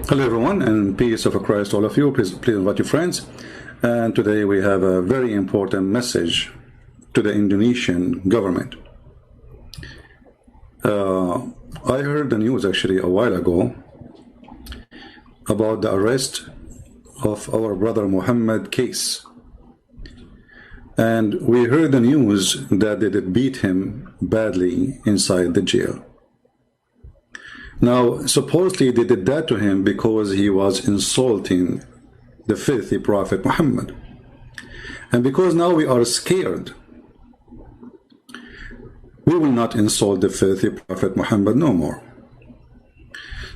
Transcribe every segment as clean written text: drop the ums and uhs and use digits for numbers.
Hello everyone, and peace of Christ all of you. Please invite your friends. And today we have a very important message to the Indonesian government. I heard the news actually a while ago about the arrest of our brother Muhammad case. And we heard the news that they did beat him badly inside the jail. Now, supposedly they did that to him because he was insulting the filthy Prophet Muhammad. And because now we are scared, we will not insult the filthy Prophet Muhammad no more.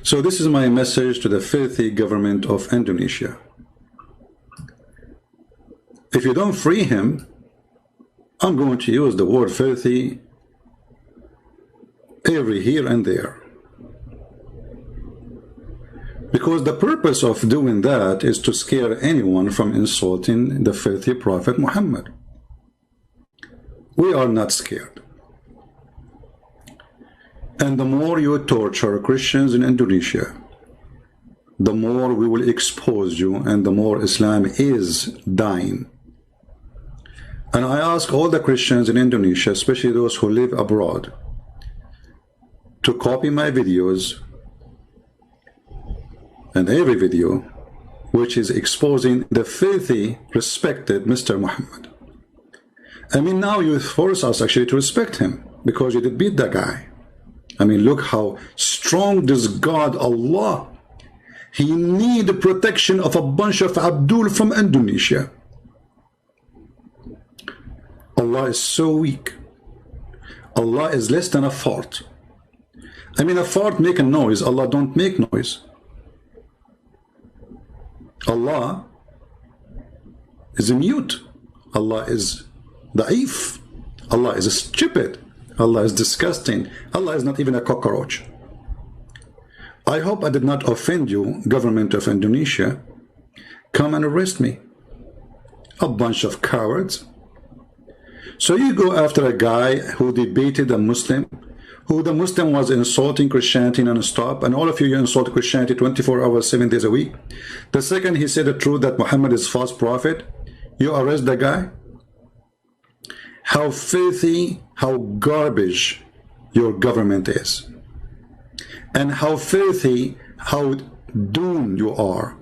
So this is my message to the filthy government of Indonesia. If you don't free him, I'm going to use the word filthy every here and there. Because the purpose of doing that is to scare anyone from insulting the filthy Prophet Muhammad. We are not scared. And the more you torture Christians in Indonesia, the more we will expose you and the more Islam is dying. And I ask all the Christians in Indonesia, especially those who live abroad, to copy my videos and every video which is exposing the filthy, respected Mr. Muhammad. I mean, now you force us actually to respect him because you did beat that guy. I mean, look how strong this God, Allah. He need the protection of a bunch of Abdul from Indonesia. Allah is so weak. Allah is less than a fart. I mean, a fart make a noise. Allah don't make noise. Allah is mute. Allah is da'if. Allah is stupid. Allah is disgusting. Allah is not even a cockroach. I hope I did not offend you, government of Indonesia. Come and arrest me. A bunch of cowards. So you go after a guy who debated a Muslim, who the Muslim was insulting Christianity non-stop, and all of you insult Christianity 24 hours, 7 days a week. The second he said the truth that Muhammad is false prophet, you arrest the guy? How filthy, how garbage your government is. And how filthy, how doomed you are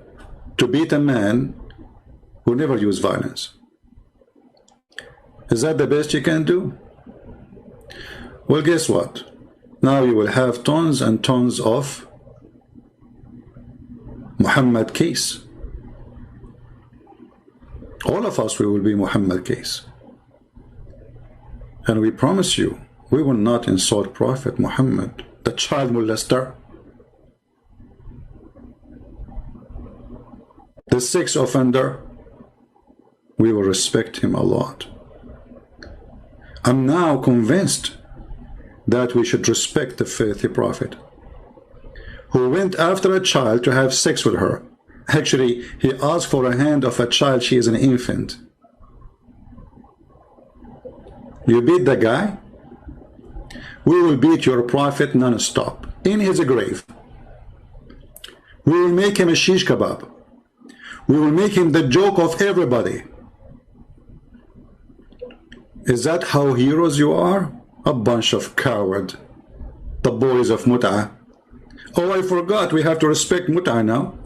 to beat a man who never used violence. Is that the best you can do? Well, guess what? Now you will have tons and tons of Muhammad case. All of us, we will be Muhammad case. And we promise you, we will not insult Prophet Muhammad, the child molester, the sex offender. We will respect him a lot. I'm now convinced that we should respect the filthy prophet who went after a child to have sex with her. Actually, he asked for a hand of a child. She is an infant. You beat the guy? We will beat your prophet non-stop in his grave. We will make him a shish kebab. We will make him the joke of everybody. Is that how heroes you are? A bunch of coward, the boys of Mut'ah. Oh, I forgot, we have to respect Mut'ah now.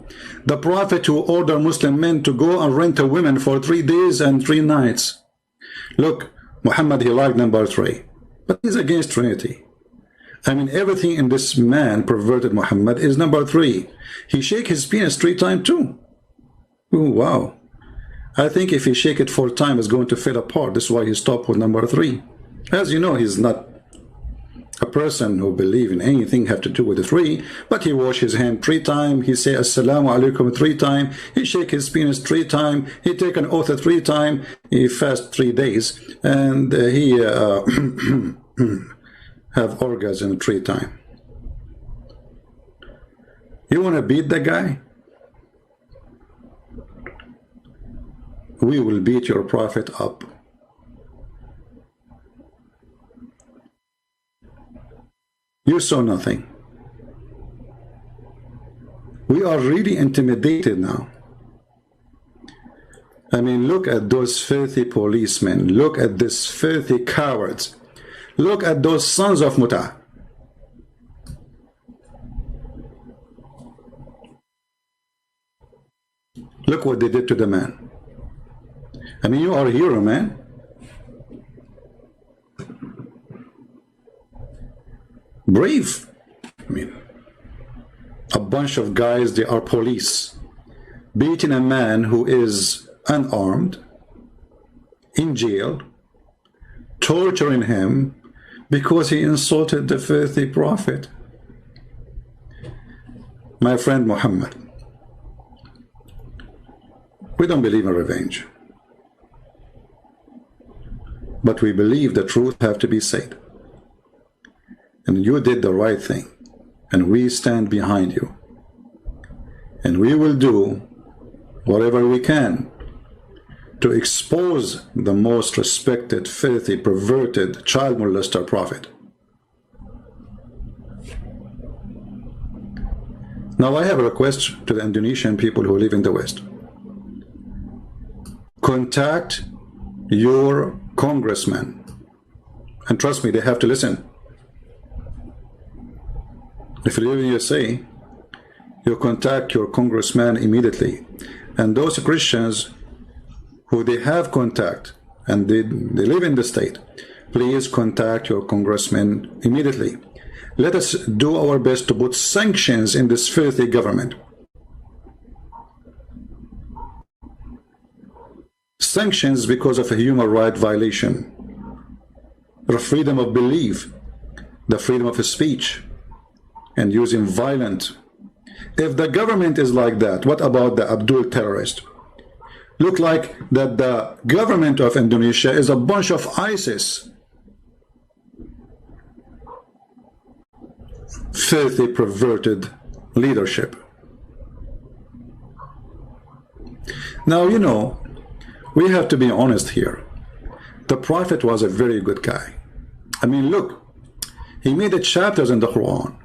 The Prophet who ordered Muslim men to go and rent a woman for 3 days and 3 nights. Look, Muhammad, he liked number 3, but he's against Trinity. I mean, everything in this man, perverted Muhammad, is number 3. He shake his penis 3 times too. Oh, wow. I think if he shake it 4 times, it's going to fall apart. That's why he stopped with number 3. As you know, he's not a person who believes in anything have to do with the 3, but he wash his hand 3 times, he say Assalamu alaikum 3 times, he shake his penis 3 times, he take an oath 3 times, he fast 3 days, and he have orgasm 3 times. You want to beat the guy? We will beat your prophet up. You saw nothing. We are really intimidated now. I mean, look at those filthy policemen. Look at these filthy cowards. Look at those sons of Muta. Look what they did to the man. I mean, you are a hero, man. Brave. I mean, a bunch of guys, they are police, beating a man who is unarmed, in jail, torturing him because he insulted the filthy prophet. My friend Muhammad, we don't believe in revenge, but we believe the truth have to be said. And you did the right thing, and we stand behind you, and we will do whatever we can to expose the most respected, filthy, perverted, child molester prophet. Now I have a request to the Indonesian people who live in the West. Contact your congressman, and trust me, they have to listen. If you live in USA, you contact your congressman immediately. And those Christians who they have contact and they live in the state, please contact your congressman immediately. Let us do our best to put sanctions in this filthy government. Sanctions because of a human right violation, the freedom of belief, the freedom of speech, and using violence. If the government is like that, what about the Abdul terrorist? Look like that the government of Indonesia is a bunch of ISIS. Filthy, perverted leadership. Now, you know, we have to be honest here. The Prophet was a very good guy. I mean, look, he made chapters in the Quran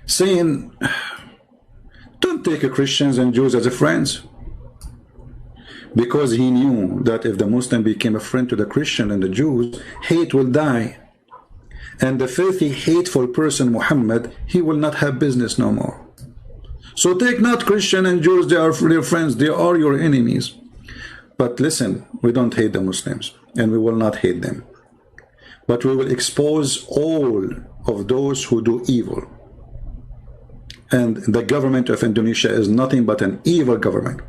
saying, don't take Christians and Jews as friends. Because he knew that if the Muslim became a friend to the Christian and the Jews, hate will die. And the filthy, hateful person, Muhammad, he will not have business no more. So take not Christian and Jews, they are your friends, they are your enemies. But listen, we don't hate the Muslims, and we will not hate them. But we will expose all of those who do evil. And the government of Indonesia is nothing but an evil government.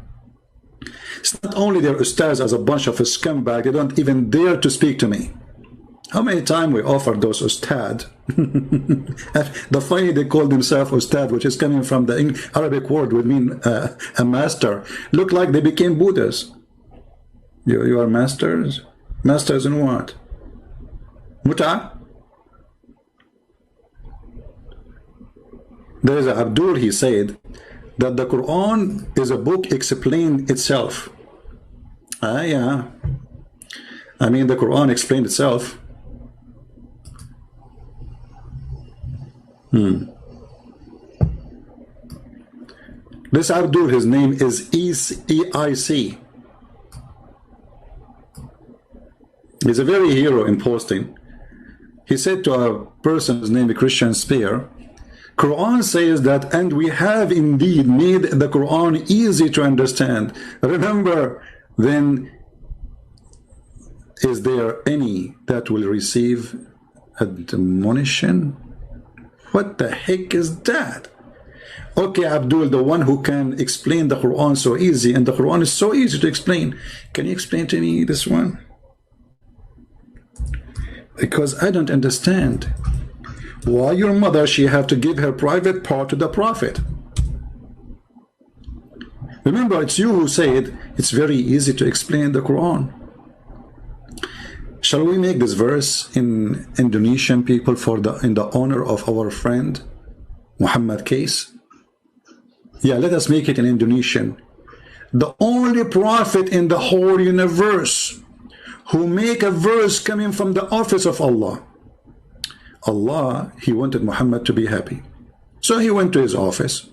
It's not only their ustads as a bunch of scumbags, they don't even dare to speak to me. How many times we offered those ustad? The funny, they call themselves ustad, which is coming from the Arabic word, would mean a master. Look like they became Buddhas. You are masters? Masters in what? Muta? There is Abdul, he said that the Quran is a book explained itself. Yeah. I mean, the Quran explained itself. This Abdul, his name is EIC. He's a very hero in posting. He said to a person's name, Christian Spear, Quran says that, and we have indeed made the Quran easy to understand. Remember, then, is there any that will receive admonition? What the heck is that? Okay, Abdul, the one who can explain the Quran so easy, and the Quran is so easy to explain. Can you explain to me this one? Because I don't understand. Why your mother, she have to give her private part to the Prophet? Remember, it's you who said it's very easy to explain the Quran. Shall we make this verse in Indonesian people in the honor of our friend Muhammad case? Yeah, let us make it in Indonesian. The only prophet in the whole universe who make a verse coming from the office of Allah. Allah, he wanted Muhammad to be happy. So he went to his office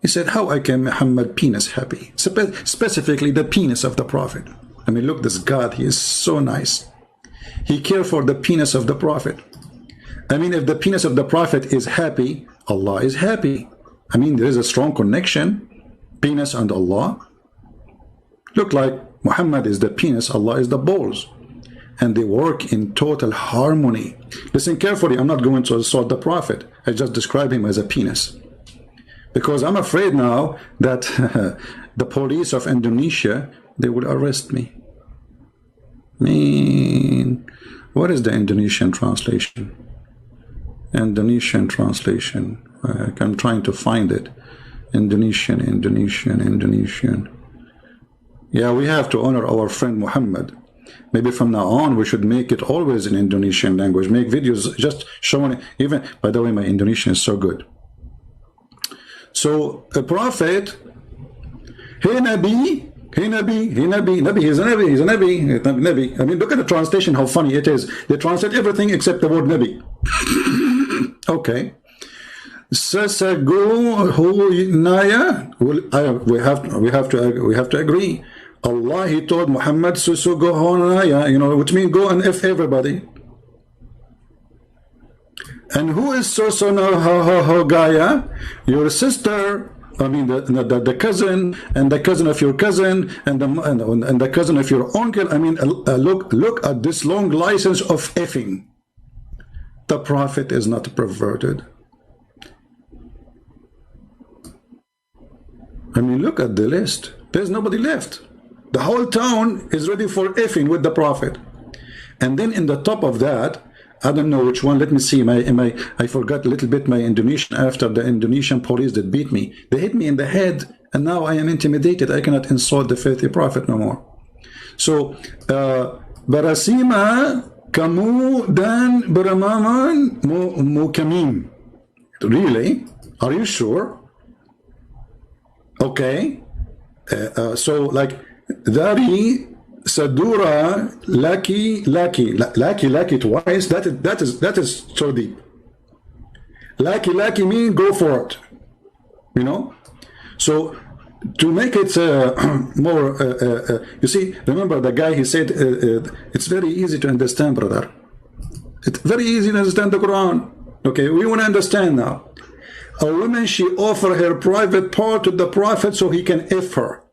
He said, how I can Muhammad penis happy? Specifically the penis of the Prophet. I mean, look, this God, he is so nice. He cares for the penis of the Prophet. I mean, if the penis of the Prophet is happy, Allah is happy. I mean, there is a strong connection, penis and Allah. Look like Muhammad is the penis, Allah is the balls. And they work in total harmony. Listen carefully, I'm not going to assault the Prophet. I just describe him as a penis. Because I'm afraid now that the police of Indonesia, they will arrest me. I mean, what is the Indonesian translation? Indonesian translation. I'm trying to find it. Indonesian. Yeah, we have to honor our friend Muhammad. Maybe from now on we should make it always in Indonesian language. Make videos just showing it. Even, by the way, my Indonesian is so good. So a prophet, hey Nabi, he's a Nabi. I mean, look at the translation, how funny it is. They translate everything except the word Nabi. Okay. Sasago naya. We have to agree. Allah, he told Muhammad, Susugo naya, you know, which means go and F everybody. And who is Gaya? Your sister, I mean the cousin, and the cousin of your cousin, and the cousin of your uncle. I mean, look at this long license of effing. The Prophet is not perverted. I mean, look at the list. There's nobody left. The whole town is ready for effing with the Prophet. And then in the top of that, I don't know which one. Let me see. I forgot a little bit my Indonesian after the Indonesian police that beat me. They hit me in the head, and now I am intimidated. I cannot insult the filthy Prophet no more. So, Barasima kamu dan beramaman mukamim. Really? Are you sure? Okay. So, like, Dari Sadura Laki twice. That is so deep. Laki mean go for it. You know. So to make it more, you see, remember the guy, he said it's very easy to understand, brother. It's very easy to understand the Quran. Okay, we want to understand now. A woman, she offer her private part to the Prophet so he can F her.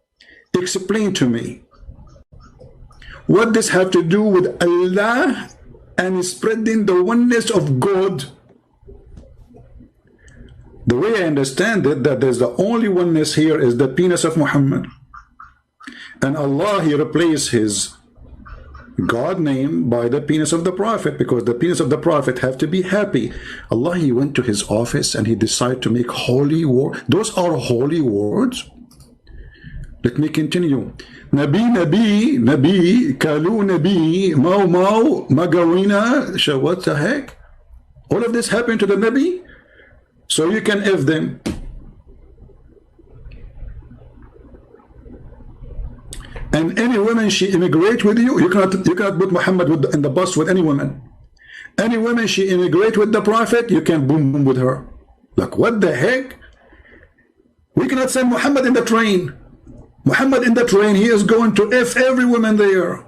Explain to me. What does have to do with Allah and spreading the oneness of God? The way I understand it, that there's the only oneness here is the penis of Muhammad. And Allah, he replaced his God name by the penis of the Prophet, because the penis of the Prophet have to be happy. Allah, he went to his office and he decided to make holy words. Those are holy words. Let me continue. Nabi, Kalu Nabi, Mau, Magawina, what the heck? All of this happened to the Nabi? So you can F them. And any woman, she immigrate with you, you cannot put Muhammad in the bus with any woman. Any woman, she immigrate with the Prophet, you can boom with her. Like, what the heck? We cannot send Muhammad in the train. Muhammad in the train, he is going to F every woman there.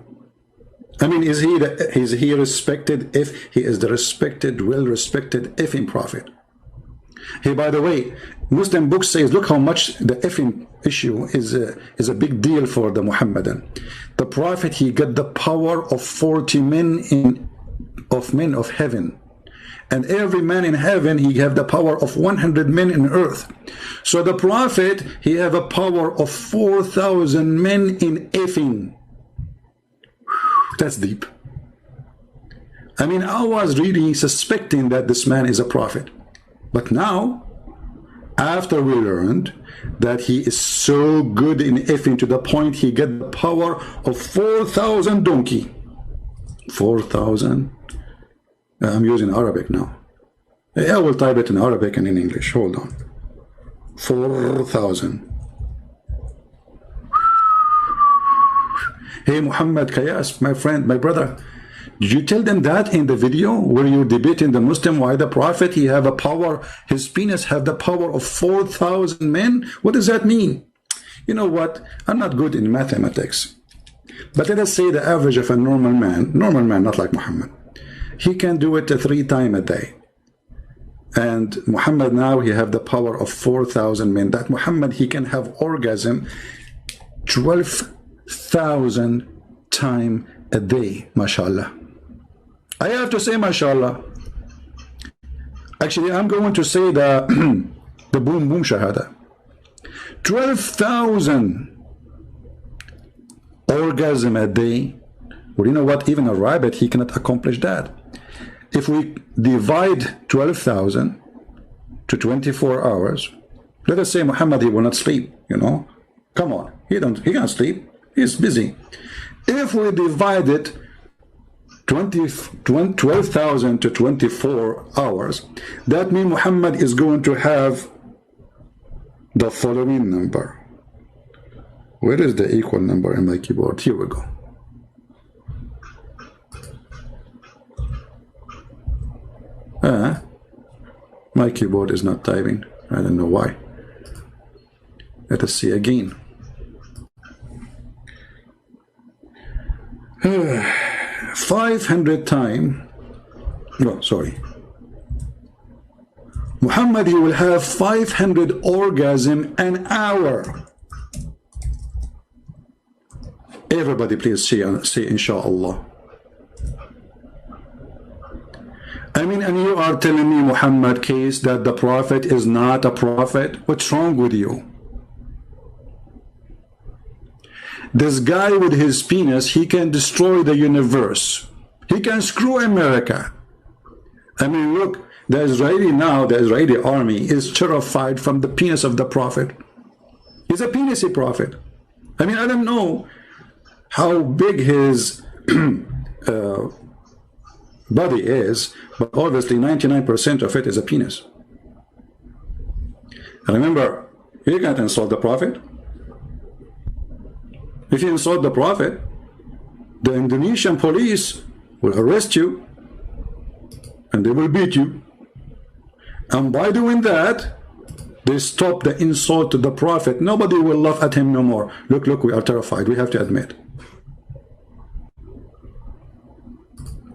I mean, is he respected? If he is the respected, well-respected effing Prophet. Hey, by the way, Muslim book says, look how much the effing issue is a big deal for the Muhammadan. The Prophet, he got the power of 40 men of heaven. And every man in heaven, he have the power of 100 men in earth. So the Prophet, he have a power of 4,000 men in effing. That's deep. I mean, I was really suspecting that this man is a prophet. But now, after we learned that he is so good in effing to the point he get the power of 4,000 donkey. 4,000. I'm using Arabic now. I will type it in Arabic and in English. Hold on. 4,000. Hey, Muhammad Keras, my friend, my brother. Did you tell them that in the video where you're debating the Muslim why the Prophet, he have a power, his penis have the power of 4,000 men? What does that mean? You know what? I'm not good in mathematics. But let us say the average of a normal man, not like Muhammad, he can do it 3 times a day. And Muhammad now, he have the power of 4,000 men. That Muhammad, he can have orgasm 12,000 times a day, mashallah. I have to say mashallah. Actually, I'm going to say the the boom boom shahada. 12,000 orgasm a day. Well, you know what? Even a rabbit, he cannot accomplish that. If we divide 12,000 to 24 hours, let us say Muhammad, he will not sleep, you know. Come on, he can't sleep. He's busy. If we divide it 12,000 to 24 hours, that means Muhammad is going to have the following number. Where is the equal number in my keyboard? Here we go. My keyboard is not typing. I don't know why. Let us see again. 500 times. No, sorry. Muhammad, he will have 500 orgasm an hour. Everybody please say inshallah. I mean, and you are telling me, Muhammad case, that the Prophet is not a prophet? What's wrong with you? This guy with his penis, he can destroy the universe. He can screw America. I mean, look, the Israeli army is terrified from the penis of the Prophet. He's a penisy prophet. I mean, I don't know how big his body is, but obviously 99% of it is a penis. And remember, you can't insult the Prophet. If you insult the Prophet, the Indonesian police will arrest you and they will beat you. And by doing that, they stop the insult to the Prophet. Nobody will laugh at him no more. Look, we are terrified. We have to admit.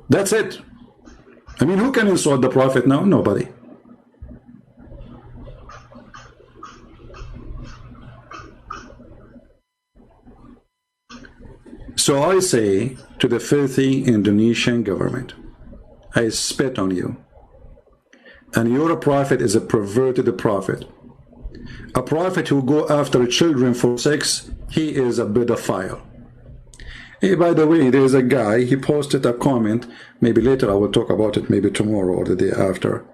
That's it. I mean, who can insult the Prophet now? Nobody. So I say to the filthy Indonesian government, I spit on you. And your prophet is a perverted prophet. A prophet who go after children for sex, he is a pedophile. Hey, by the way, there's a guy, he posted a comment, maybe later I will talk about it, maybe tomorrow or the day after.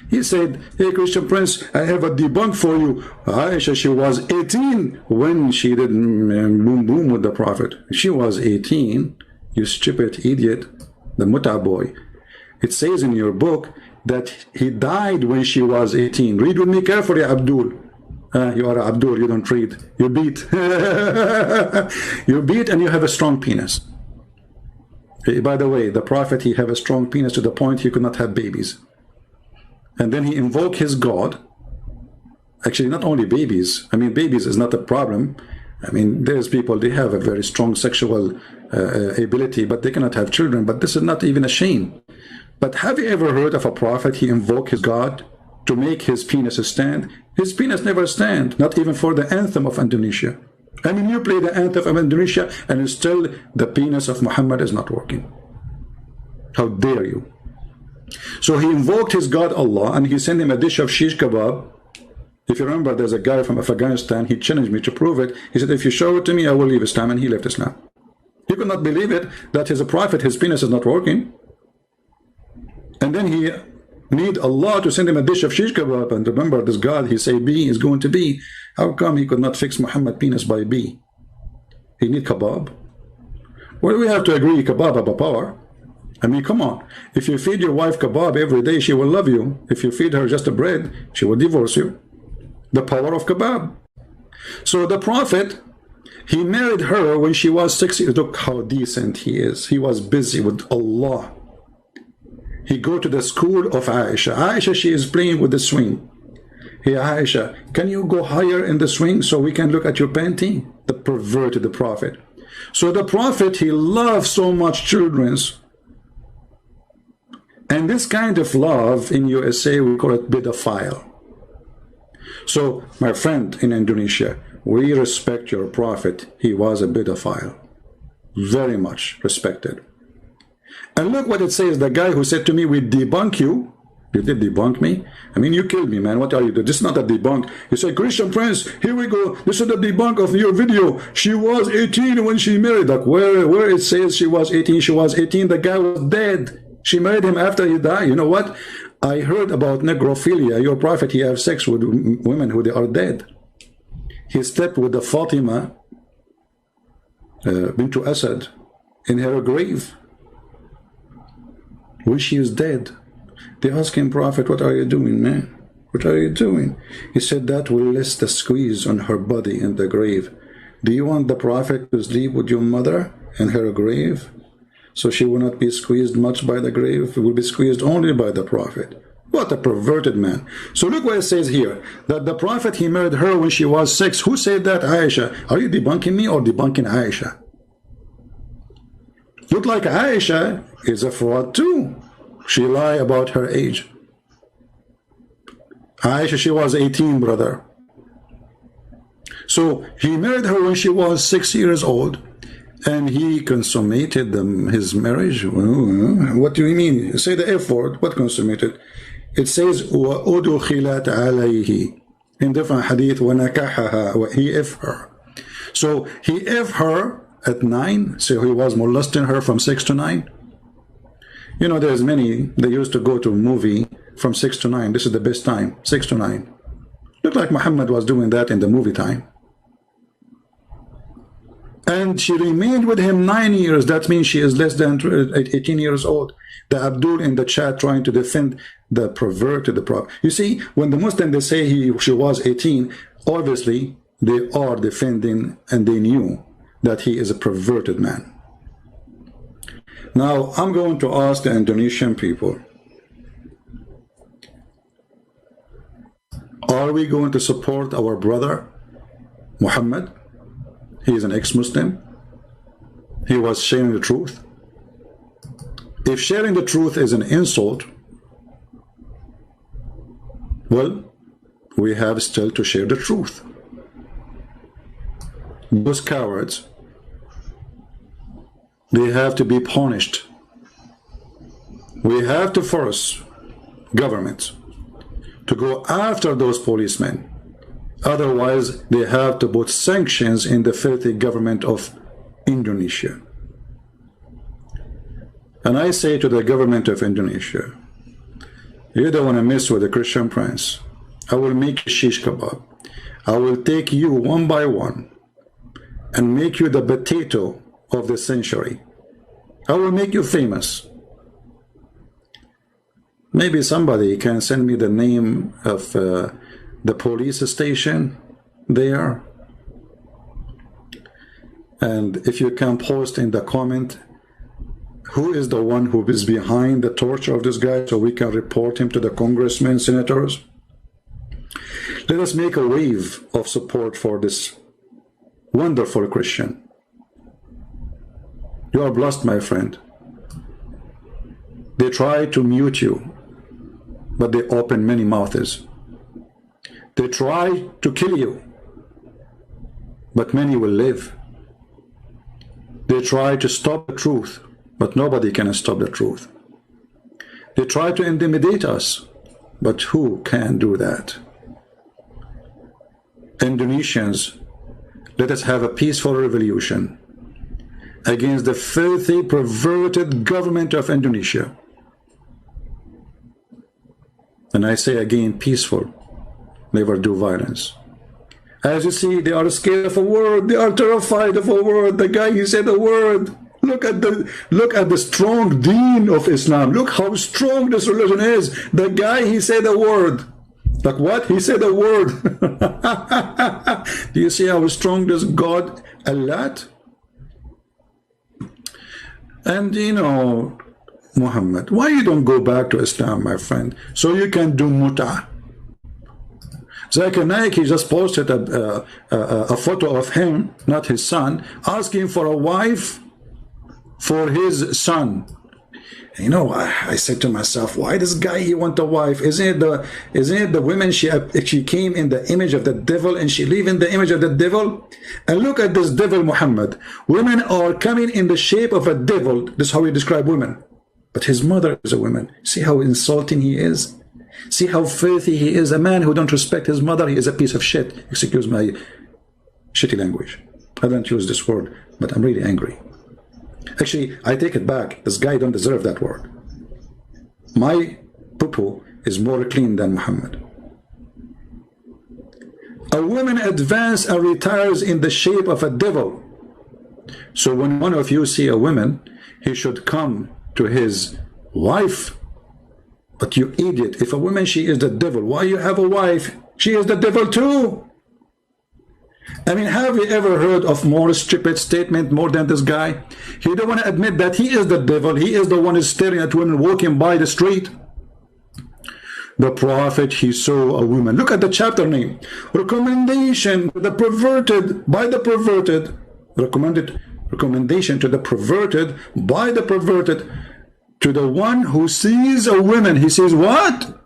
He said, hey, Christian Prince, I have a debunk for you. Aisha, she was 18 when she did boom boom with the Prophet. She was 18, you stupid idiot, the Muta boy. It says in your book that he died when she was 18. Read with me carefully, Abdul. You are Abdul, you don't read. You beat. You beat and you have a strong penis. By the way, the Prophet, he have a strong penis to the point he could not have babies. And then he invoked his God. Actually, not only babies. I mean, babies is not a problem. I mean, there's people, they have a very strong sexual ability, but they cannot have children. But this is not even a shame. But have you ever heard of a prophet, he invoked his God to make his penis stand? His penis never stand, not even for the anthem of Indonesia. I mean, you play the anthem of Indonesia and still the penis of Muhammad is not working. How dare you? So he invoked his God Allah and he sent him a dish of shish kebab. If you remember, there's a guy from Afghanistan, he challenged me to prove it. He said, if you show it to me, I will leave Islam, and he left Islam. He could not believe it, that he's a prophet, his penis is not working. And then he need Allah to send him a dish of shish kebab. And remember, this God, he say B is going to be. How come he could not fix Muhammad penis by B? He need kebab. Well, we have to agree, kebab have a power. I mean, come on. If you feed your wife kebab every day, she will love you. If you feed her just a bread, she will divorce you. The power of kebab. So the Prophet, He married her when she was 6 years. Look how decent he is. He was busy with Allah. He go to the school of Aisha. Aisha, she is playing with the swing. Hey Aisha, can you go higher in the swing so we can look at your panty? The perverted the Prophet. So the Prophet, he loved so much children's. And this kind of love in USA, we call it pedophile. So, my friend in Indonesia, we respect your Prophet. He was a pedophile. Very much respected. And look what it says. The guy who said to me, we debunk you. You did debunk me? I mean, you killed me, man. What are you doing? This is not a debunk. You said, Christian Prince, here we go. This is the debunk of your video. She was 18 when she married. Like, where it says she was 18, she was 18. The guy was dead. She married him after he died. You know what? I heard about necrophilia. Your Prophet, he have sex with women who they are dead. He slept with the Fatima bint Asad in her grave when she is dead. They asked him, Prophet, what are you doing, man? What are you doing? He said, that will less the squeeze on her body in the grave. Do you want the Prophet to sleep with your mother in her grave? So she will not be squeezed much by the grave. It will be squeezed only by the Prophet. What a perverted man. So look what it says here. That the Prophet, he married her when she was 6. Who said that? Aisha. Are you debunking me or debunking Aisha? Look like Aisha is a fraud too. She lied about her age. Aisha, she was 18, brother. So he married her when she was 6 years old. And he consummated his marriage. What do you mean? Say the F word. What consummated? It says وَأُدُخِلَتْ عَلَيْهِ in different hadith وَنَكَحَهَا. He F her. So he F her at 9. So he was molesting her from 6 to 9. You know, there's many, they used to go to a movie from 6 to 9. This is the best time, 6 to 9. Look like Muhammad was doing that in the movie time. And she remained with him 9 years. That means she is less than 18 years old. The Abdul in the chat trying to defend the perverted the Prophet. You see, when the Muslims, they say she was 18, obviously they are defending and they knew that he is a perverted man. Now, I'm going to ask the Indonesian people, are we going to support our brother, Muhammad? He is an ex-Muslim. He was sharing the truth. If sharing the truth is an insult, well, we have still to share the truth. Those cowards, they have to be punished. We have to force governments to go after those policemen. Otherwise, they have to put sanctions in the filthy government of Indonesia. And I say to the government of Indonesia, you don't want to mess with the Christian Prince. I will make you shish kebab. I will take you one by one and make you the potato of the century. I will make you famous. Maybe somebody can send me the name of the police station there. And if you can post in the comment, who is the one who is behind the torture of this guy, so we can report him to the congressmen, senators. Let us make a wave of support for this wonderful Christian. You are blessed, my friend. They try to mute you, but they open many mouths. They try to kill you, but many will live. They try to stop the truth, but nobody can stop the truth. They try to intimidate us, but who can do that? Indonesians, let us have a peaceful revolution against the filthy, perverted government of Indonesia. And I say again, peaceful, never do violence. As you see, they are scared of a word. They are terrified of a word. The guy, he said a word. Look at the strong deen of Islam. Look how strong this religion is. The guy, he said a word. Like what? He said a word. Do you see how strong this God Allah? And you know, Muhammad, why you don't go back to Islam, my friend, so you can do mut'ah? Zakir Naik, he just posted a photo of him, not his son, asking for a wife for his son. You know, I said to myself, why this guy he want a wife? Isn't it the women she came in the image of the devil and she live in the image of the devil? And look at this devil Muhammad. Women are coming in the shape of a devil. This is how we describe women. But his mother is a woman. See how insulting he is? See how filthy he is? A man who don't respect his mother, he is a piece of shit. Excuse my shitty language. I don't use this word, but I'm really angry. Actually, I take it back. This guy don't deserve that word. My poo-poo is more clean than Muhammad. A woman advances and retires in the shape of a devil. So when one of you see a woman, he should come to his wife. But you idiot, if a woman, she is the devil, why you have a wife? She is the devil too. I mean, have you ever heard of more stupid statement more than this guy? He don't want to admit that he is the devil. He is the one who's staring at women walking by the street. The prophet, he saw a woman. Look at the chapter name. Recommendation to the perverted by the perverted. Recommendation to the perverted by the perverted. To the one who sees a woman. He says, what?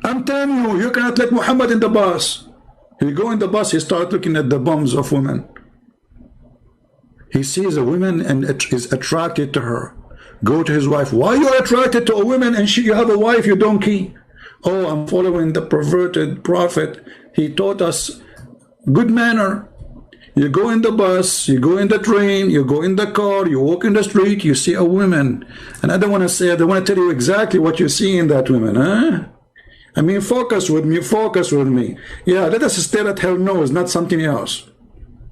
I'm telling you, you cannot let Muhammad in the bus. He go in the bus, he start looking at the bums of women. He sees a woman and is attracted to her. Go to his wife. Why you are attracted to a woman and you have a wife, you donkey? Oh, I'm following the perverted prophet. He taught us good manner. You go in the bus, you go in the train, you go in the car, you walk in the street, you see a woman. And I don't want to say, I don't want to tell you exactly what you see in that woman, huh? I mean, focus with me, focus with me. Yeah, let us stare at her nose, not something else.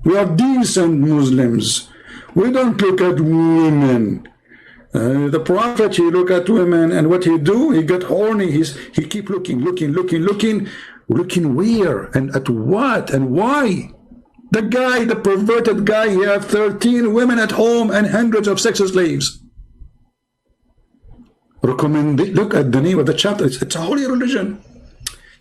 We are decent Muslims. We don't look at women. The prophet, he look at women, and what he do? He get horny. He keep looking where and at what and why? The guy, the perverted guy, he have 13 women at home and hundreds of sex slaves. Look at the name of the chapter. It's a holy religion.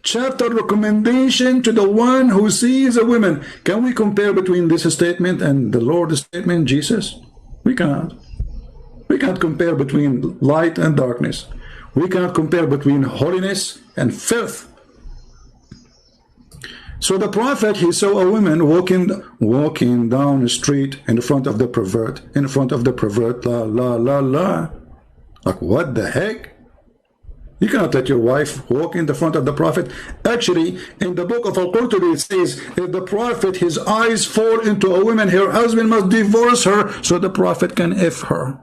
Chapter recommendation to the one who sees a woman. Can we compare between this statement and the Lord's statement, Jesus? We cannot. We can't compare between light and darkness. We cannot compare between holiness and filth. So the prophet, he saw a woman walking down the street in front of the pervert. La la la la. Like, what the heck? You cannot let your wife walk in the front of the prophet. Actually, in the book of Al-Qurtubi, it says, if the prophet, his eyes fall into a woman, her husband must divorce her so the prophet can F her.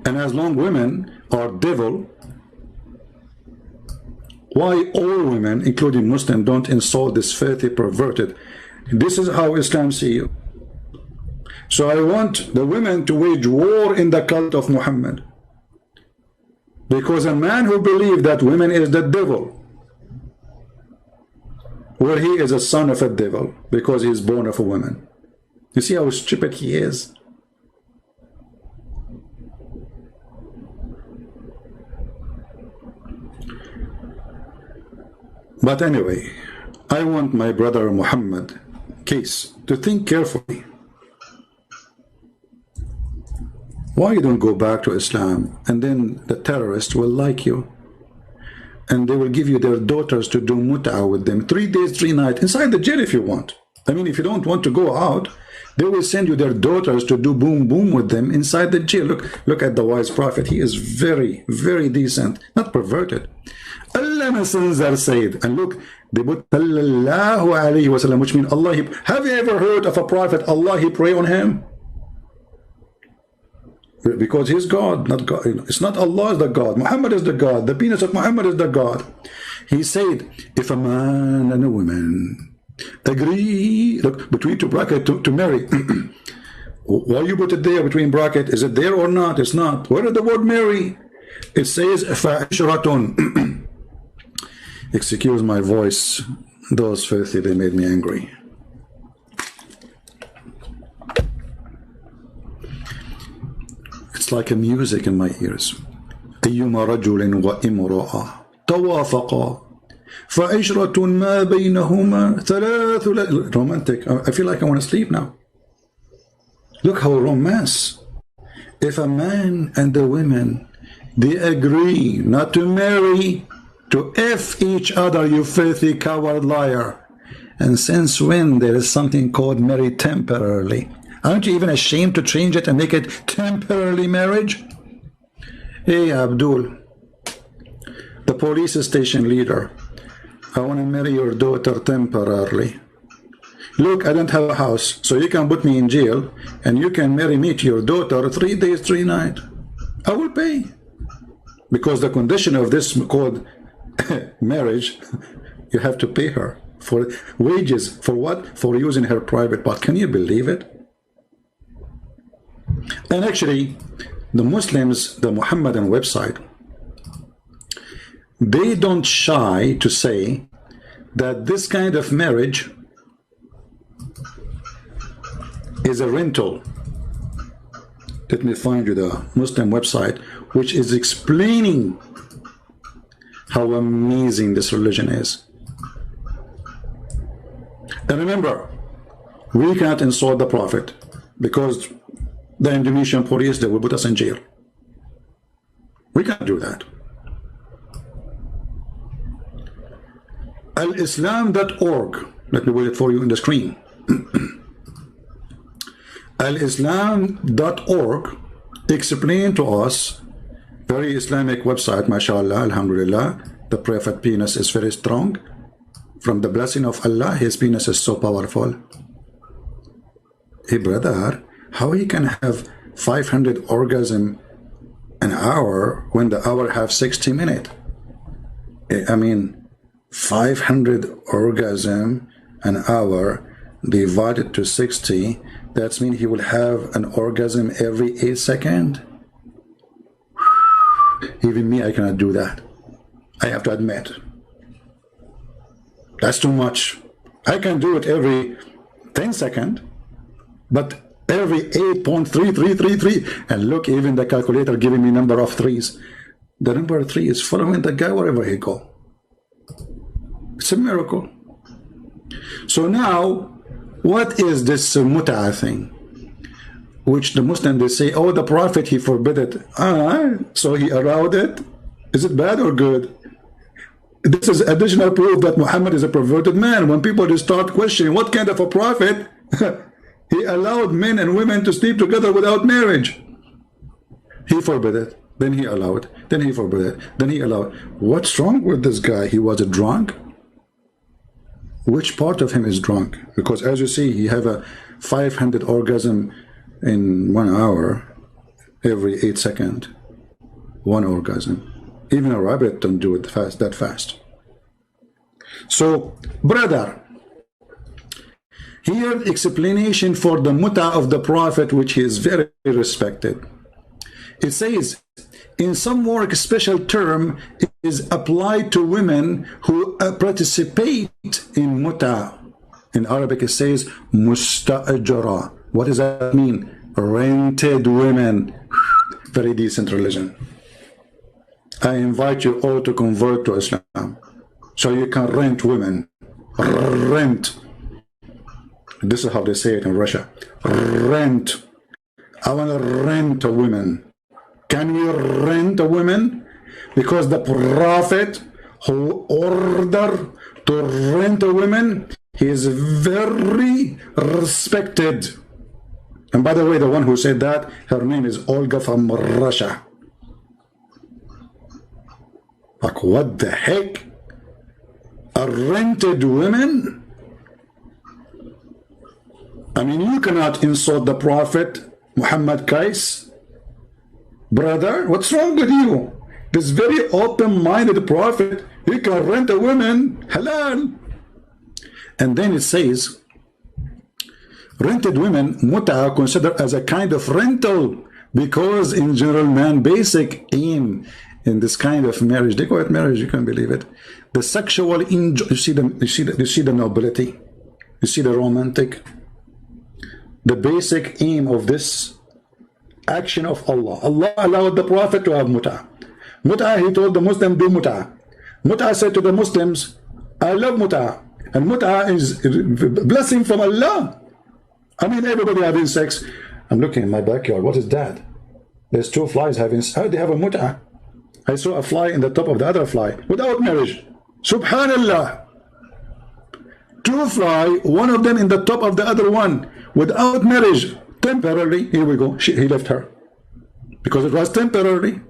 And as long women are devil, why all women, including Muslims, don't insult this filthy perverted? This is how Islam sees you. So I want the women to wage war in the cult of Muhammad. Because a man who believes that women is the devil, well, he is a son of a devil because he is born of a woman. You see how stupid he is? But anyway, I want my brother Muhammad case to think carefully. Why you don't go back to Islam, and then the terrorists will like you, and they will give you their daughters to do mut'ah with them 3 days, 3 nights inside the jail if you want. I mean, if you don't want to go out, they will send you their daughters to do boom boom with them inside the jail. Look at the wise prophet. He is very, very decent, not perverted. Allah Messenger said, and look, they put Sallallahu Alaihi Wasallam, which means Allah. Have you ever heard of a prophet, Allah, he pray on him? Because he's God, not God. It's not Allah is the God. Muhammad is the God. The penis of Muhammad is the God. He said, if a man and a woman agree, look, between two brackets to marry. Why you put it there between bracket? Is it there or not? It's not. Where is the word marry? It says فَعِشْرَةٌ. Excuse my voice. Those filthy, they made me angry. It's like a music in my ears. أيما رجل وامرأة توافقا فعشرة ما بينهما ثلاث. Romantic. I feel like I want to sleep now. Look how romance. If a man and a woman, they agree not to marry, to F each other, you filthy coward liar. And since when there is something called married temporarily? Aren't you even ashamed to change it and make it temporarily marriage? Hey, Abdul, the police station leader, I want to marry your daughter temporarily. Look, I don't have a house, so you can put me in jail, and you can marry me to your daughter 3 days, 3 nights. I will pay. Because the condition of this called marriage, you have to pay her for wages. For what? For using her private part. Can you believe it? And actually, the Muslims, the Muhammadan website, they don't shy to say that this kind of marriage is a rental. Let me find you the Muslim website, which is explaining how amazing this religion is. And remember, we can't insult the Prophet because the Indonesian police, they will put us in jail. We can't do that. Al-Islam.org. Let me put it for you on the screen. Al-Islam.org explain to us, very Islamic website, mashallah, alhamdulillah. The Prophet penis is very strong. From the blessing of Allah, his penis is so powerful. Hey brother, how he can have 500 orgasm an hour when the hour have 60 minutes? I mean, 500 orgasm an hour divided to 60, that means he will have an orgasm every 8 seconds. Even me, I cannot do that. I have to admit. That's too much. I can do it every 10 seconds, but every 8.3333, and look, even the calculator giving me number of threes. The number 3 is following the guy wherever he go. It's a miracle. So now, what is this mut'a thing? Which the Muslims, they say, oh, the Prophet, he forbid it. So he allowed it? Is it bad or good? This is additional proof that Muhammad is a perverted man. When people just start questioning what kind of a prophet, he allowed men and women to sleep together without marriage. He forbid it, then he allowed, then he forbid it, then he allowed. What's wrong with this guy? He was a drunk? Which part of him is drunk? Because as you see, he have a 500 orgasm in 1 hour, every 8 seconds, 1 orgasm. Even a rabbit don't do it that fast. So, brother, here explanation for the muta of the Prophet, which is very respected. It says, in some work, special term is applied to women who participate in muta. In Arabic, it says musta'ajara. What does that mean? Rented women. Very decent religion. I invite you all to convert to Islam, so you can rent women. Rent. This is how they say it in Russia. Rent. I want to rent a woman. Can we rent a woman? Because the Prophet who ordered to rent a woman, he is very respected. And by the way, the one who said that, her name is Olga from Russia. Like, what the heck? A rented woman? I mean, you cannot insult the Prophet Muhammad Kais. Brother, what's wrong with you? This very open-minded Prophet, he can rent a woman, halal. And then it says, rented women, muta, considered as a kind of rental Because in general, man, basic aim in this kind of marriage, they call it marriage, you can't believe it. The sexual enjoy, you see the nobility, you see the romantic, the basic aim of this action of Allah. Allah allowed the Prophet to have mut'ah. Mut'ah, he told the Muslim, do mut'ah. Mut'ah said to the Muslims, I love mut'ah. And mut'ah is a blessing from Allah. I mean, everybody having sex. I'm looking in my backyard. What is that? There's two flies having. How do they have a mut'ah? I saw a fly in the top of the other fly without marriage. Subhanallah. Two fly, one of them in the top of the other one without marriage. Temporarily, here we go. He left her because it was temporarily.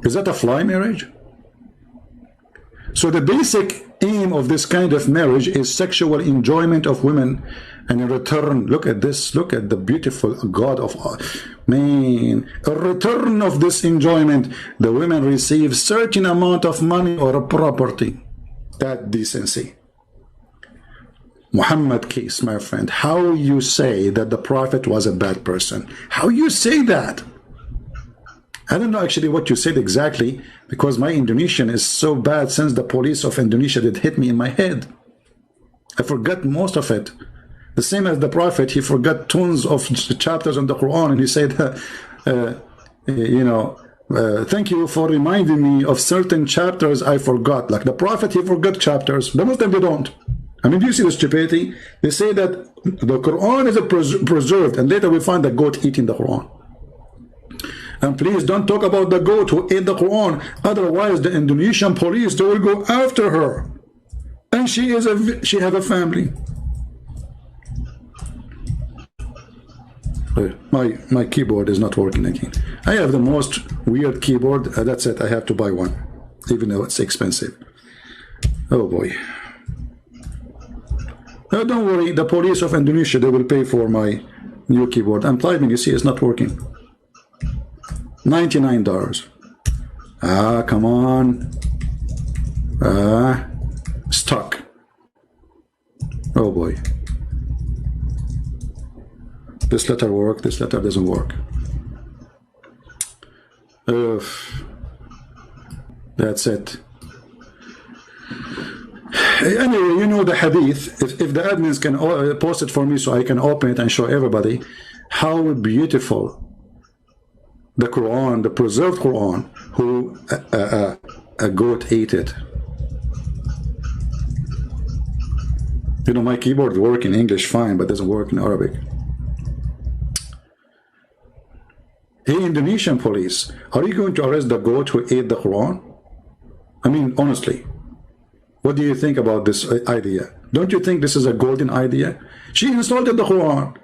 Is that a fly marriage? So the basic aim of this kind of marriage is sexual enjoyment of women, and in return, look at this, look at the beautiful God of man. In return of this enjoyment, the women receive certain amount of money or a property. That decency. Muhammad case, my friend, how you say that the Prophet was a bad person? How you say that? I don't know actually what you said exactly, because my Indonesian is so bad since the police of Indonesia did hit me in my head. I forgot most of it. The same as the Prophet, he forgot tons of chapters in the Quran, and he said, thank you for reminding me of certain chapters I forgot. Like the Prophet, he forgot chapters. The Muslim, they don't. I mean, do you see the stupidity? They say that the Quran is preserved, and later we find the goat eating the Quran. And please don't talk about the goat who ate the Quran. Otherwise, the Indonesian police, they will go after her. And she has a family. My keyboard is not working again. I have the most weird keyboard. That's it. I have to buy one, even though it's expensive. Oh boy. Oh, don't worry. The police of Indonesia, they will pay for my new keyboard. I'm typing. You see, it's not working. $99. Ah, come on. Stuck. Oh boy. This letter works, this letter doesn't work. That's it. Anyway, you know the hadith. If the admins can post it for me so I can open it and show everybody how beautiful the Quran, the preserved Quran, who a goat ate it. You know, my keyboard works in English fine, but doesn't work in Arabic. Hey, Indonesian police, are you going to arrest the goat who ate the Quran? I mean, honestly, what do you think about this idea? Don't you think this is a golden idea? She insulted the Quran.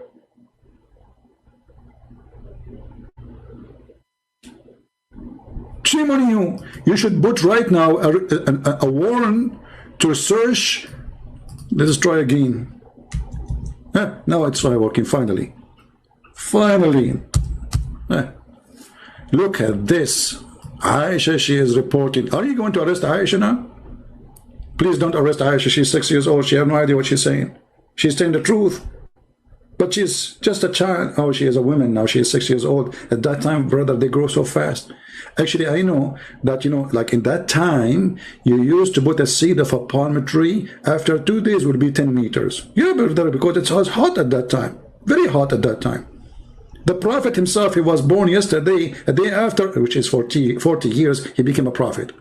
Shame on you. You should put right now a warrant to search. Let's try again. Now it's working finally. Finally. Look at this. Aisha, she is reporting. Are you going to arrest Aisha now? Please don't arrest Aisha. She's 6 years old. She has no idea what she's saying. She's saying the truth. But she's just a child. Oh, she is a woman now. She is 6 years old. At that time, brother, they grow so fast. Actually, I know that, you know, like in that time, you used to put a seed of a palm tree. After 2 days, would be 10 meters. Yeah, brother, because it was hot at that time. Very hot at that time. The Prophet himself, he was born yesterday. A day after, which is 40 years, he became a prophet.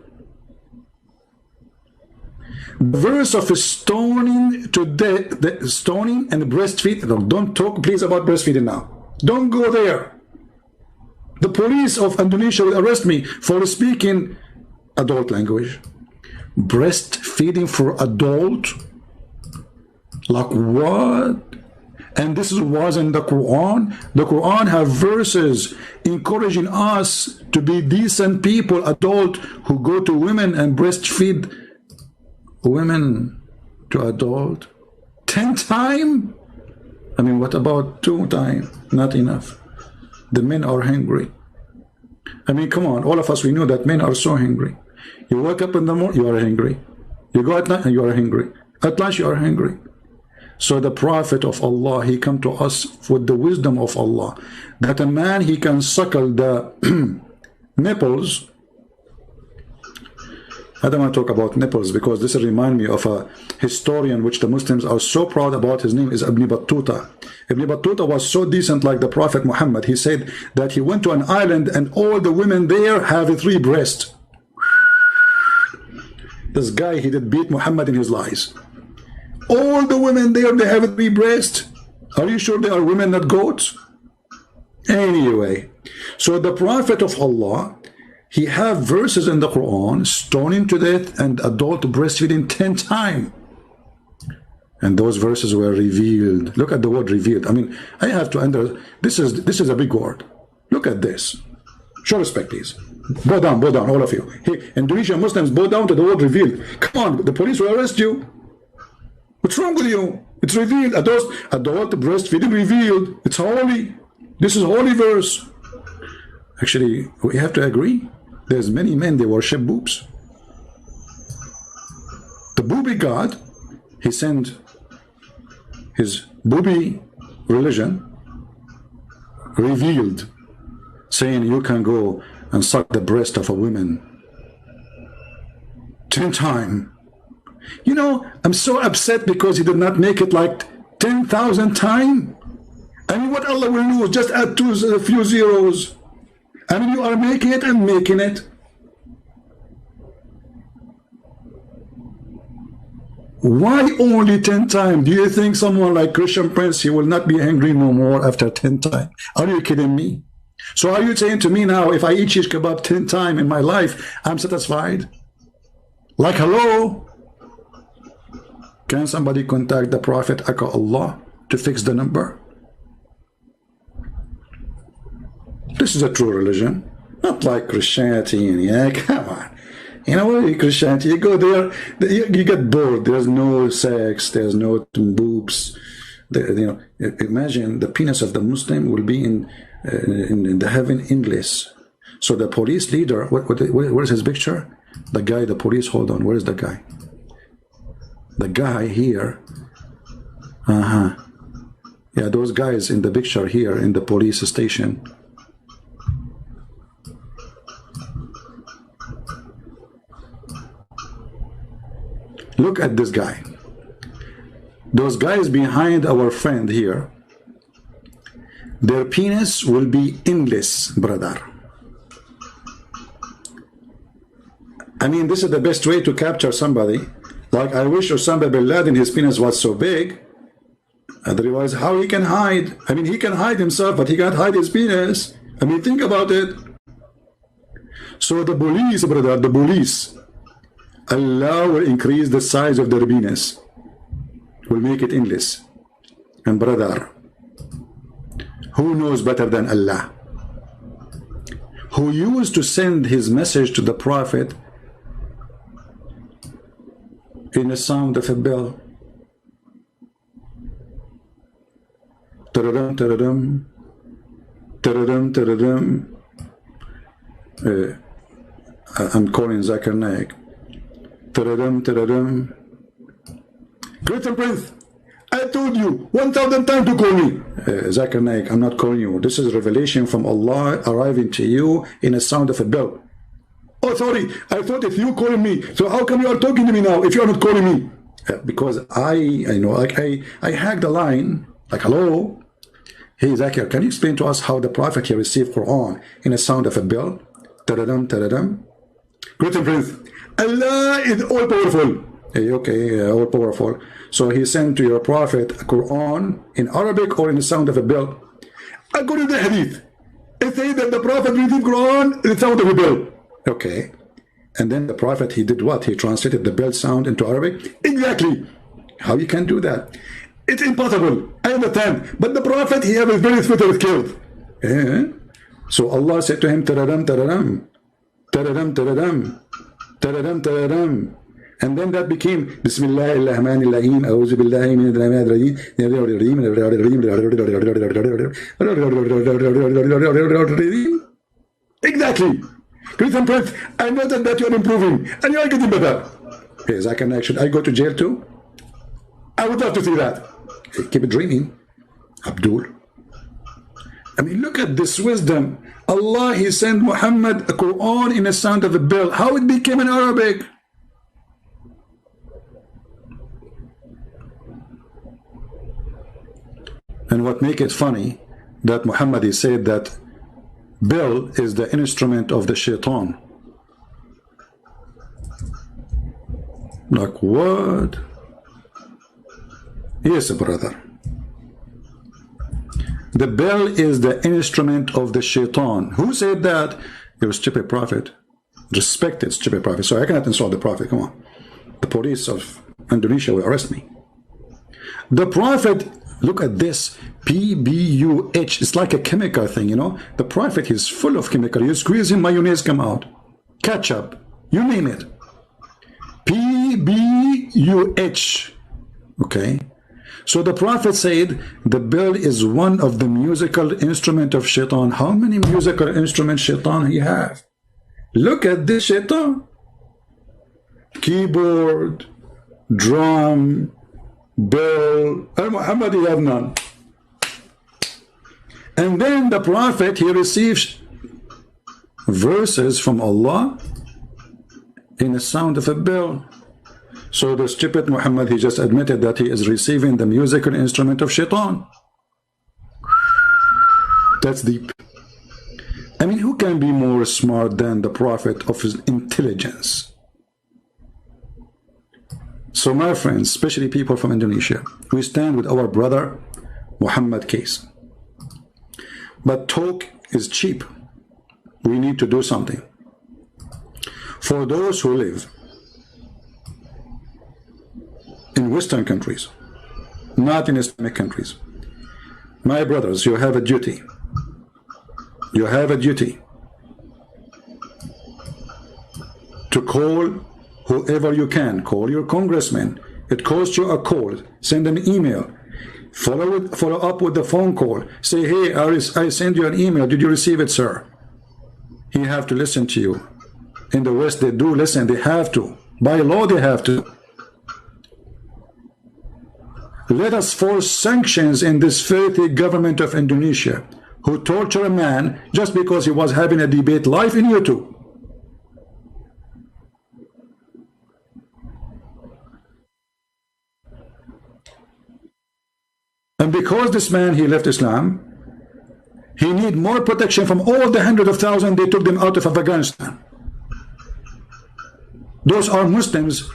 The verse of stoning to death, the stoning and breastfeeding. Don't talk, please, about breastfeeding now. Don't go there. The police of Indonesia will arrest me for speaking adult language. Breastfeeding for adult? Like what? And this was in the Quran. The Quran have verses encouraging us to be decent people, adult, who go to women and breastfeed women to adult. 10 times? I mean, what about 2 times? Not enough. The men are hungry. I mean, come on, all of us, we know that men are so hungry. You wake up in the morning, you are hungry. You go at night and you are hungry. At lunch, you are hungry. So the Prophet of Allah, he come to us with the wisdom of Allah, that a man, he can suckle the nipples. I don't want to talk about nipples because this reminds me of a historian which the Muslims are so proud about. His name is Ibn Battuta. Ibn Battuta was so decent like the Prophet Muhammad. He said that he went to an island and all the women there have 3 breasts. This guy, he did beat Muhammad in his lies. All the women there, they have 3 breasts. Are you sure they are women, not goats? Anyway, so the Prophet of Allah, he have verses in the Quran, stoning to death and adult breastfeeding 10 times. And those verses were revealed. Look at the word revealed. I mean, I have to enter. This is a big word. Look at this. Show respect, please. Bow down, all of you. Hey, Indonesian Muslims, bow down to the word revealed. Come on, the police will arrest you. What's wrong with you? It's revealed. Adult breastfeeding revealed. It's holy. This is holy verse. Actually, we have to agree. There's many men, they worship boobs. The booby god, he sent his booby religion revealed, saying you can go and suck the breast of a woman 10 times. You know, I'm so upset because he did not make it like 10,000 times. I mean, what Allah will do, just add a few zeros. I mean, you are making it and making it. Why only 10 times? Do you think someone like Christian Prince, he will not be angry no more after 10 times? Are you kidding me? So are you saying to me now, if I eat shish kebab 10 times in my life, I'm satisfied? Like, hello? Can somebody contact the Prophet Aka Allah to fix the number? This is a true religion, not like Christianity. And yeah, come on. You know what, Christianity, you go there, you get bored. There's no sex, there's no boobs. You know, imagine the penis of the Muslim will be in the heaven endless. So the police leader, where's his picture? The guy, the police, hold on, where's the guy? The guy here. Yeah, those guys in the picture here in the police station. Look at this guy. Those guys behind our friend here, their penis will be endless, brother. I mean, this is the best way to capture somebody. Like, I wish Osama bin Laden, his penis was so big. Otherwise, how he can hide? I mean, he can hide himself, but he can't hide his penis. I mean, think about it. So the police, brother, the police, Allah will increase the size of their penis, will make it endless. And brother, who knows better than Allah? Who used to send his message to the Prophet in the sound of a bell. Taradam, taradam, taradam, taradam. I'm calling Zakir Naik. Taradam, taradam. Christian Prince, I told you 1,000 times to call me. Zakir Naik, I'm not calling you. This is revelation from Allah arriving to you in a sound of a bell. Oh, sorry, I thought if you calling me, so how come you are talking to me now if you are not calling me? Because I know, like I hacked the line, like, hello? Hey, Zakir, can you explain to us how the Prophet here received Quran in a sound of a bell? Taradam, taradam. Christian Prince, Allah is all powerful. Hey, okay, all powerful. So he sent to your Prophet a Quran in Arabic or in the sound of a bell. According to the Hadith, it says that the Prophet received Quran in the sound of a bell. Okay. And then the Prophet, he did what? He translated the bell sound into Arabic? Exactly. How you can do that? It's impossible. I understand. But the Prophet, he had his very spiritual skills. So Allah said to him, taradam, taradam, taradam, taradam, taradam, taradam. And then that became Bismillahirrahmanirrahim, A'udhu billahi min al-rajim. Exactly. Christian Prince, I noticed that you are improving and you are getting better. Yes, I can actually. I go to jail too? I would love to see that. Keep dreaming, Abdul. I mean, look at this wisdom. Allah, He sent Muhammad a Quran in the sound of a bell. How it became in Arabic? And what make it funny, that Muhammad, he said that bell is the instrument of the shaitan. Like what? Yes, brother. The bell is the instrument of the shaitan. Who said that? You're a stupid prophet. Respected stupid prophet. So I cannot insult the prophet. Come on. The police of Indonesia will arrest me. The prophet, look at this. PBUH. It's like a chemical thing, you know. The prophet is full of chemical. You squeeze in, mayonnaise come out. Ketchup. You name it. PBUH. Okay. So the prophet said the bell is one of the musical instrument of shaitan. How many musical instruments shaitan he have? Look at this shaitan. Keyboard, drum, bell. Al-Muhammad, he have none. And then the prophet, he receives verses from Allah in the sound of a bell. So the stupid Muhammad, he just admitted that he is receiving the musical instrument of shaitan. That's deep. I mean, who can be more smart than the prophet of his intelligence? So my friends, especially people from Indonesia, we stand with our brother Muhammad case. But talk is cheap. We need to do something. For those who live in Western countries, not in Islamic countries, my brothers, you have a duty. You have a duty to call whoever you can. Call your congressman. It costs you a call. Send an email. Follow up with the phone call. Say, hey, I send you an email. Did you receive it, sir? He have to listen to you. In the West, they do listen. They have to. By law, they have to. Let us force sanctions in this filthy government of Indonesia, who torture a man just because he was having a debate live in YouTube. And because this man, he left Islam, he need more protection from all the hundreds of thousands they took them out of Afghanistan. Those are Muslims,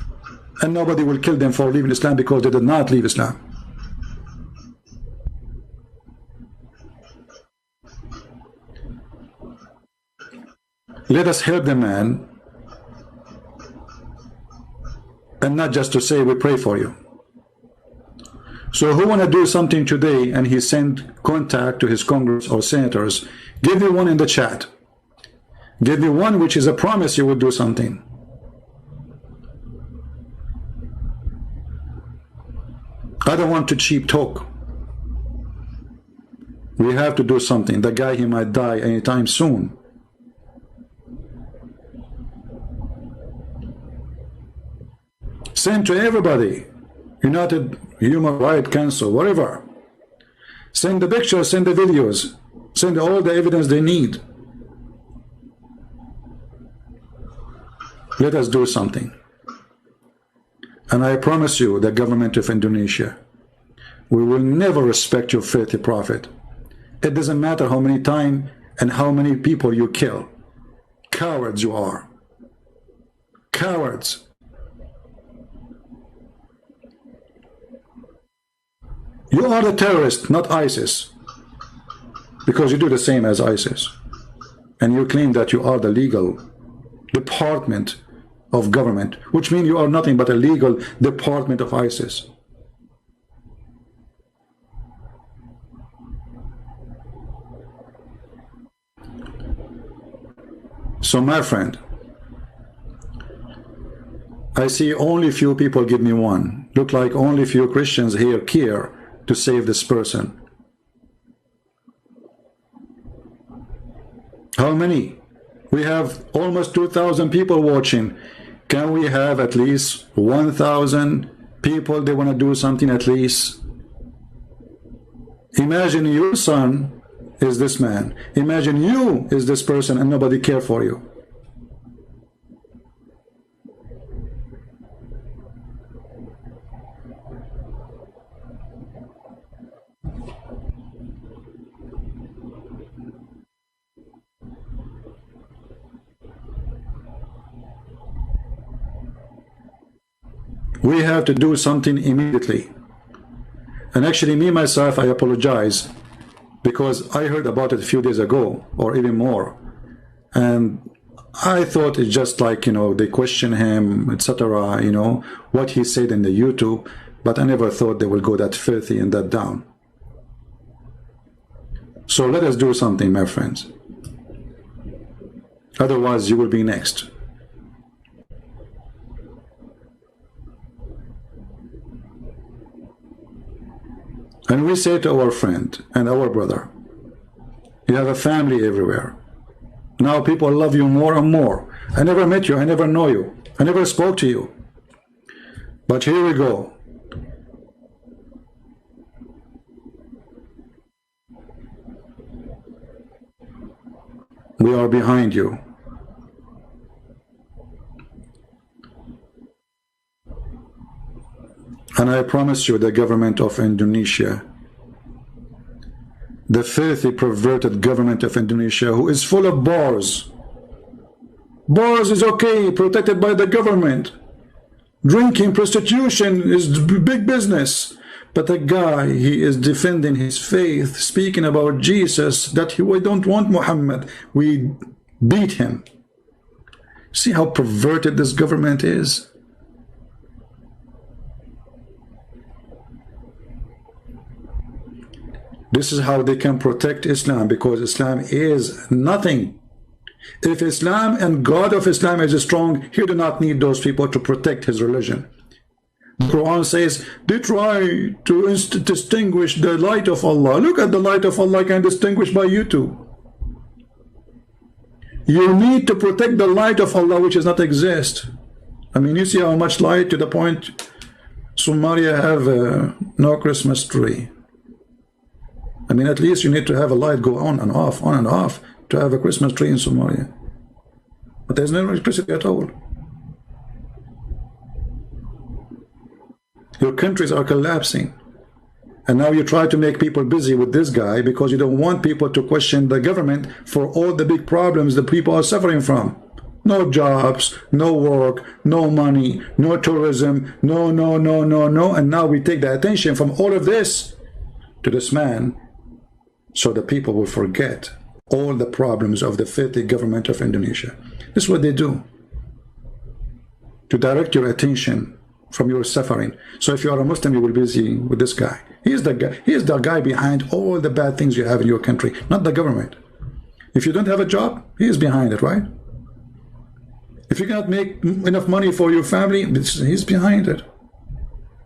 and nobody will kill them for leaving Islam because they did not leave Islam. Let us help the man, and not just to say we pray for you. So who want to do something today and he send contact to his Congress or senators, give me one in the chat. Give me one which is a promise you will do something. I don't want to cheap talk. We have to do something. The guy, he might die anytime soon. Send to everybody. United Human Rights Council, whatever. Send the pictures, send the videos, send all the evidence they need. Let us do something. And I promise you, the government of Indonesia, we will never respect your filthy prophet. It doesn't matter how many times and how many people you kill. Cowards you are. Cowards. You are the terrorist, not ISIS, because you do the same as ISIS. And you claim that you are the legal department of government, which means you are nothing but a legal department of ISIS. So my friend, I see only few people give me one. Look like only few Christians here care to save this person. How many? We have almost 2,000 people watching. Can we have at least 1,000 people they want to do something at least? Imagine your son is this man. Imagine you is this person and nobody care for you. We have to do something immediately. And actually, me myself, I apologize because I heard about it a few days ago or even more. And I thought it's just like, you know, they question him, etc., you know, what he said in the YouTube. But I never thought they will go that filthy and that down. So let us do something, my friends. Otherwise, you will be next. And we say to our friend and our brother, you have a family everywhere. Now people love you more and more. I never met you. I never know you. I never spoke to you. But here we go. We are behind you. And I promise you, the government of Indonesia, the filthy, perverted government of Indonesia, who is full of bars. Bars is okay, protected by the government. Drinking, prostitution is big business. But the guy, he is defending his faith, speaking about Jesus, that we don't want Muhammad. We beat him. See how perverted this government is? This is how they can protect Islam, because Islam is nothing. If Islam and God of Islam is strong, he do not need those people to protect his religion. The Quran says they try to distinguish the light of Allah. Look at the light of Allah can distinguish by you too. You need to protect the light of Allah, which does not exist. I mean, you see how much light, to the point Somalia have no Christmas tree. I mean, at least you need to have a light go on and off to have a Christmas tree in Somalia. But there's no electricity at all. Your countries are collapsing. And now you try to make people busy with this guy because you don't want people to question the government for all the big problems that people are suffering from. No jobs, no work, no money, no tourism, no. And now we take the attention from all of this to this man, so the people will forget all the problems of the filthy government of Indonesia. This is what they do, to direct your attention from your suffering. So if you are a Muslim, you will be busy with this guy. He is the guy. He is the guy behind all the bad things you have in your country, not the government. If you don't have a job, he is behind it, right? If you cannot make enough money for your family, he's behind it.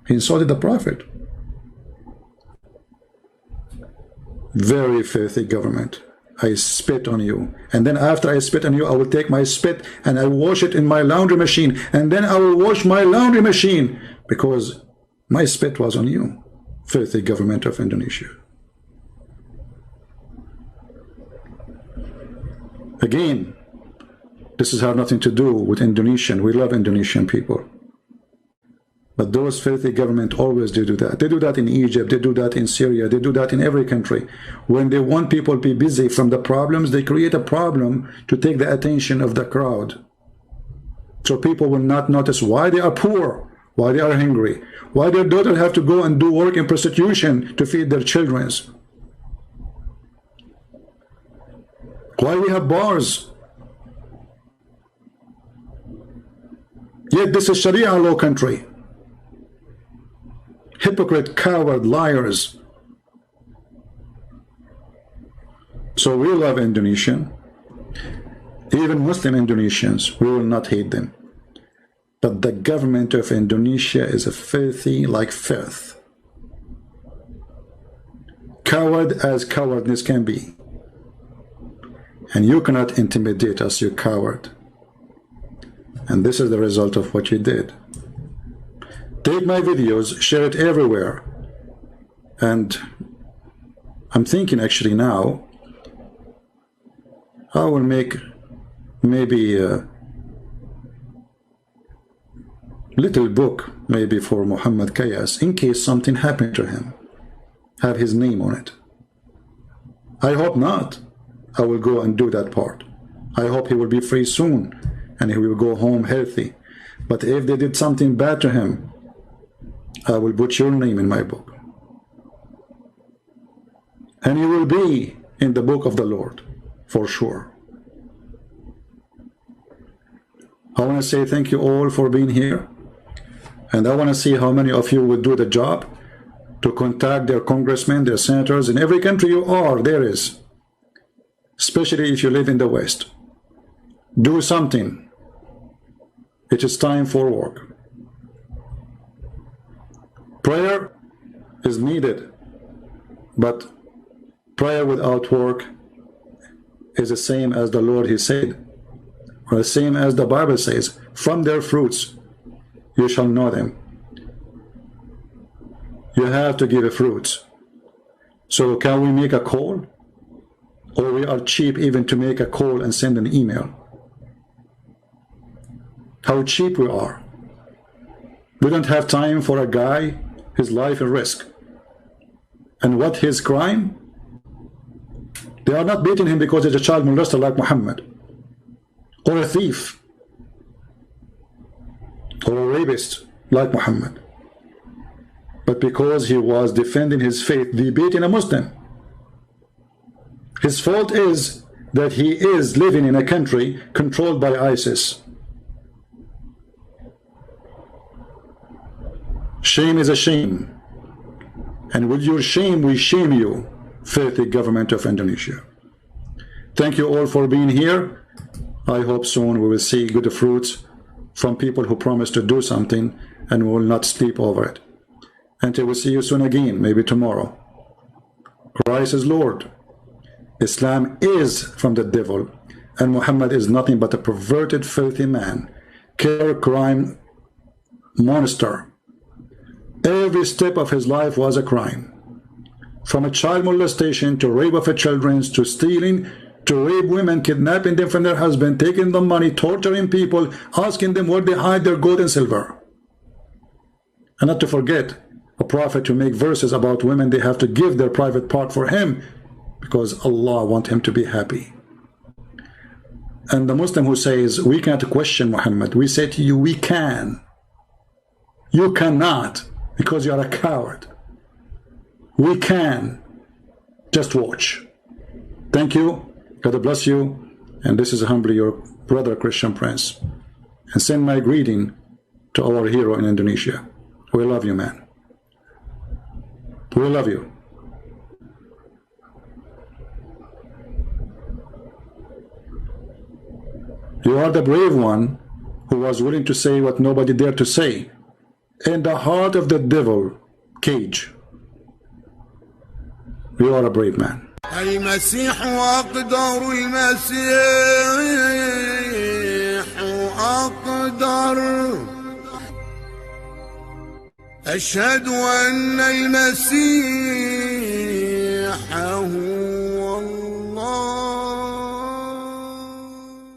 He insulted the Prophet. Very filthy government. I spit on you, and then after I spit on you, I will take my spit and I wash it in my laundry machine, and then I will wash my laundry machine because my spit was on you. Filthy government of Indonesia. Again, this has had nothing to do with Indonesian. We love Indonesian people. But those filthy government always do that. They do that in Egypt, they do that in Syria, they do that in every country. When they want people to be busy from the problems, they create a problem to take the attention of the crowd. So people will not notice why they are poor, why they are hungry, why their daughters have to go and do work in prostitution to feed their children, why we have bars. Yet this is Sharia law country. Hypocrite, coward, liars. So we love Indonesian. Even Muslim Indonesians, we will not hate them. But the government of Indonesia is a filthy like filth. Coward as cowardness can be. And you cannot intimidate us, you coward. And this is the result of what you did. Take my videos, share it everywhere, and I'm thinking actually now, I will make maybe a little book maybe for Muhammad Keras in case something happened to him. Have his name on it. I hope not. I will go and do that part. I hope he will be free soon and he will go home healthy. But if they did something bad to him, I will put your name in my book. And you will be in the book of the Lord, for sure. I want to say thank you all for being here. And I want to see how many of you will do the job to contact their congressmen, their senators, in every country you are, there is. Especially if you live in the West. Do something. It is time for work. Prayer is needed, but prayer without work is the same as the Lord He said, or the same as the Bible says, from their fruits you shall know them. You have to give fruits. So can we make a call? Or we are cheap even to make a call and send an email? How cheap we are. We don't have time for a guy, his life at risk. And what his crime? They are not beating him because he's a child molester like Muhammad, or a thief, or a rapist like Muhammad. But because he was defending his faith, they beat a Muslim. His fault is that he is living in a country controlled by ISIS. Shame is a shame. And with your shame, we shame you, filthy government of Indonesia. Thank you all for being here. I hope soon we will see good fruits from people who promise to do something and we will not sleep over it. Until we see you soon again, maybe tomorrow. Christ is Lord. Islam is from the devil, and Muhammad is nothing but a perverted, filthy man, killer, crime monster. Every step of his life was a crime. From a child molestation to rape of children, to stealing, to rape women, kidnapping them from their husband, taking them money, torturing people, asking them where they hide their gold and silver. And not to forget, a prophet to make verses about women, they have to give their private part for him because Allah wants him to be happy. And the Muslim who says, we can't question Muhammad, we say to you, we can. You cannot, because you are a coward. We can. Just watch. Thank you. God bless you. And this is humbly your brother Christian Prince. And send my greeting to our hero in Indonesia. We love you, man. We love you. You are the brave one who was willing to say what nobody dared to say. In the heart of the devil cage. You are a brave man. المسيح أقدر المسيح أقدر أشهد أن المسيح هو